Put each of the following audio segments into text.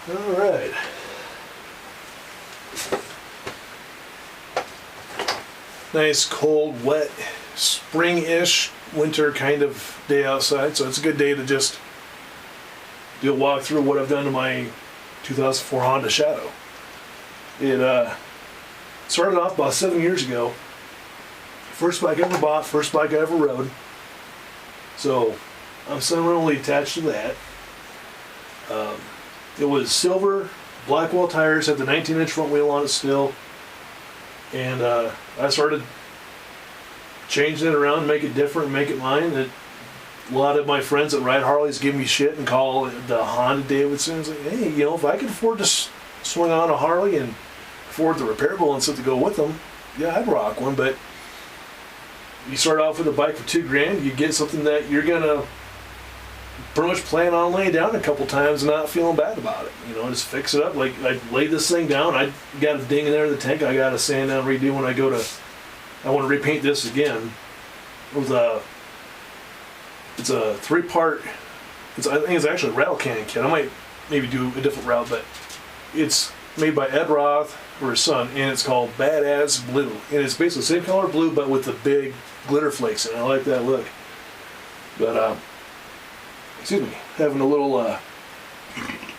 All right. Nice, cold, wet, spring-ish, winter kind of day outside. So it's a good day to just do a walk through what I've done to my 2004 Honda Shadow. It started off about 7 years ago. First bike I ever bought, first bike I ever rode. So I'm sentimentally attached to that. It was silver, Blackwell tires, had the 19-inch front wheel on it still. And I started changing it around, make it different, make it mine. A lot of my friends that ride Harleys give me shit and call it the Honda Davidson. It's like, hey, you know, if I could afford to swing on a Harley and afford the repair bill and stuff to go with them, yeah, I'd rock one. But you start off with a bike for $2,000, you get something that you're gonna pretty much plan on laying down a couple times and not feeling bad about it. You know, just fix it up. Like, I laid this thing down, I got a ding in there in the tank, I got to sand down, redo when I want to repaint this again. With it's a 3-part, I think it's actually a rattle cannon kit. I might maybe do a different route, but it's made by Ed Roth or his son, and it's called Badass Blue. And it's basically the same color blue, but with the big glitter flakes, and I like that look. But, excuse me, having a little,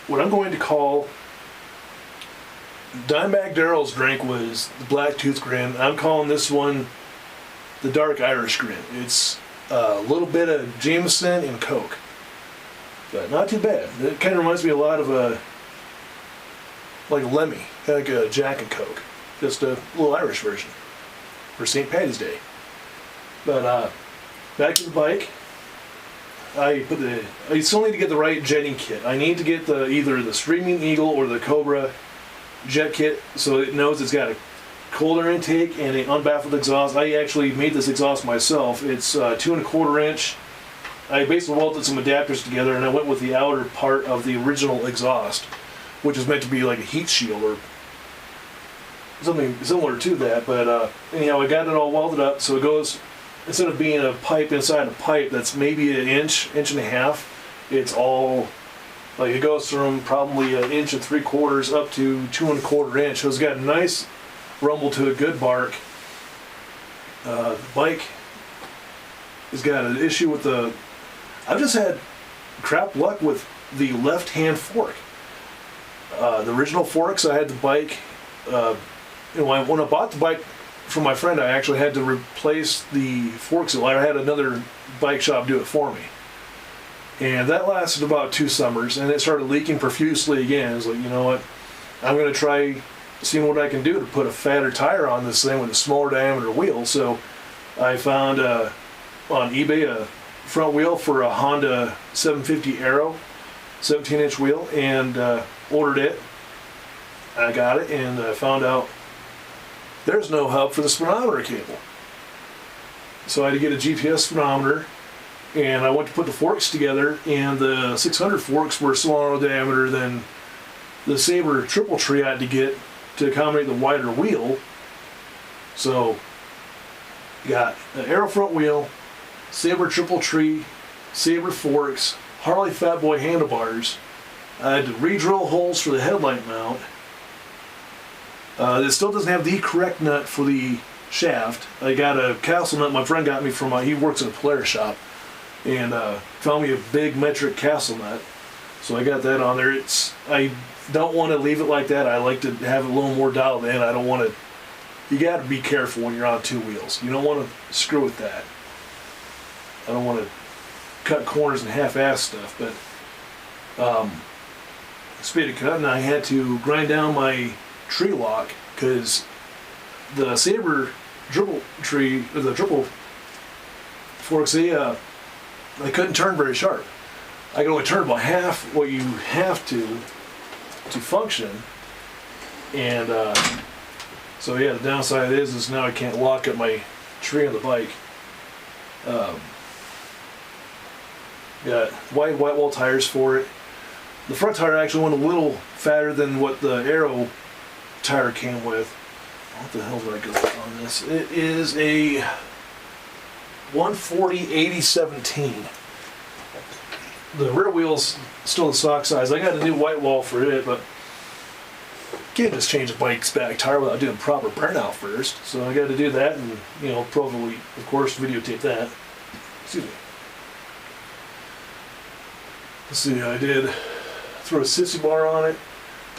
what I'm going to call, Dimebag Darrell's drink was the Black Tooth Grin. I'm calling this one the Dark Irish Grin. It's a little bit of Jameson and Coke, but not too bad. It kind of reminds me a lot of like a Lemmy, like a Jack and Coke, just a little Irish version for St. Paddy's Day. But back to the bike. I still need to get the right jetting kit. I need to get either the Streaming Eagle or the Cobra jet kit so it knows it's got a colder intake and an unbaffled exhaust. I actually made this exhaust myself. It's 2 1/4 inch. I basically welded some adapters together and I went with the outer part of the original exhaust, which is meant to be like a heat shield or something similar to that. But anyhow, I got it all welded up so it goes, instead of being a pipe inside a pipe that's maybe an inch and a half, it's all, like, it goes from probably 1 3/4 inches up to 2 1/4 inch. So it's got a nice rumble to a good bark. The bike has got an issue with I've just had crap luck with the left-hand fork. The original forks, I had the bike, when I bought the bike from my friend, I actually had to replace the forks. I had another bike shop do it for me. And that lasted about 2 summers, and it started leaking profusely again. I was like, you know what, I'm going to try seeing what I can do to put a fatter tire on this thing with a smaller diameter wheel. So I found on eBay a front wheel for a Honda 750 Aero, 17-inch wheel, and ordered it. I got it, and I found out there's no hub for the speedometer cable. So I had to get a GPS speedometer, and I went to put the forks together, and the 600 forks were smaller diameter than the Sabre Triple Tree I had to get to accommodate the wider wheel. So you got an Aero front wheel, Sabre Triple Tree, Sabre forks, Harley Fat Boy handlebars. I had to re-drill holes for the headlight mount. It still doesn't have the correct nut for the shaft. I got a Castle nut my friend got me from, he works at a Polaris shop, and found me a big metric Castle nut. So I got that on there. I don't want to leave it like that. I like to have it a little more dialed in. I don't want to, you got to be careful when you're on 2 wheels. You don't want to screw with that. I don't want to cut corners and half-ass stuff, but speed of cut, and I had to grind down my tree lock because the Sabre triple tree, or the triple forks, they couldn't turn very sharp. I can only turn about half what you have to function, and so yeah, the downside is now I can't lock up my tree on the bike. Got white wall tires for it. The front tire actually went a little fatter than what the Aero tire came with. What the hell did I go on this? It is a 140/80/17. the rear wheel's still the stock size. I got a new white wall for it, but can't just change the bike's back tire without doing proper burnout first. So I got to do that, and probably, of course, videotape that. Excuse me. Let's see, I did throw a sissy bar on it,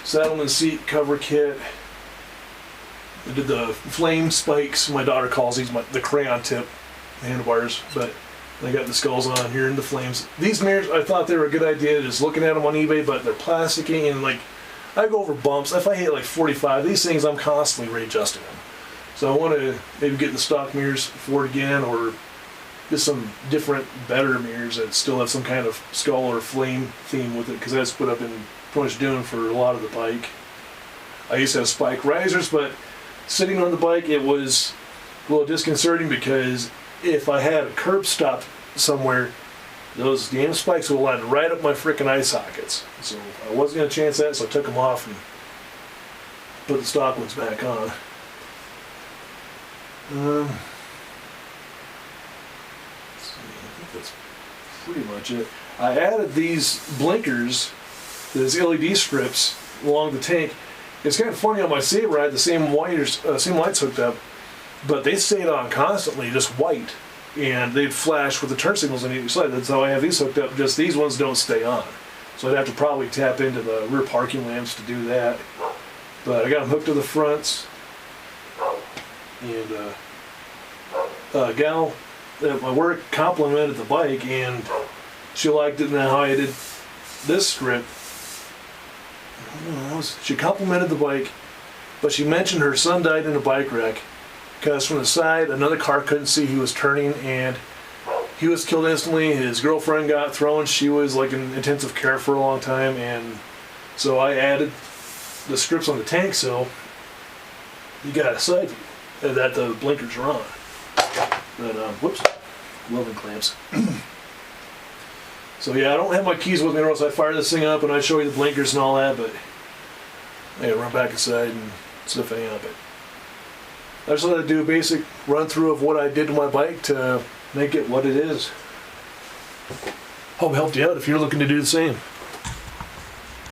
saddle and seat cover kit. I did the flame spikes. My daughter calls these the crayon tip handlebars, but I got the skulls on here and the flames. These mirrors, I thought they were a good idea, just looking at them on eBay, but they're plasticky, and like, I go over bumps. If I hit like 45, these things, I'm constantly readjusting them. So I want to maybe get the stock mirrors for it again, or just some different, better mirrors that still have some kind of skull or flame theme with it, because that's what I've been pretty much doing for a lot of the bike. I used to have spike risers, but sitting on the bike, it was a little disconcerting, because if I had a curb stop somewhere, those damn spikes would land right up my frickin' eye sockets. So I wasn't going to chance that, so I took them off and put the stock ones back on. Let's see, I think that's pretty much it. I added these blinkers, these LED strips along the tank. It's kind of funny, on my Sabre I had the same wires, same lights hooked up, but they stayed on constantly, just white, and they'd flash with the turn signals on each side. That's how I have these hooked up. Just these ones don't stay on, so I'd have to probably tap into the rear parking lamps to do that. But I got them hooked to the fronts, and a gal at my work complimented the bike, and she liked it now how I did this strip. She complimented the bike, but she mentioned her son died in a bike wreck, because from the side another car couldn't see he was turning, and he was killed instantly. His girlfriend got thrown. She was like in intensive care for a long time, and so I added the strips on the tank so you got a side view that the blinkers are on. But whoops, welding clamps. So yeah, I don't have my keys with me, or else I fire this thing up and I show you the blinkers and all that, but I gotta run back inside and stuff anyhow. But I just wanted to do a basic run through of what I did to my bike to make it what it is. Hope it helped you out if you're looking to do the same.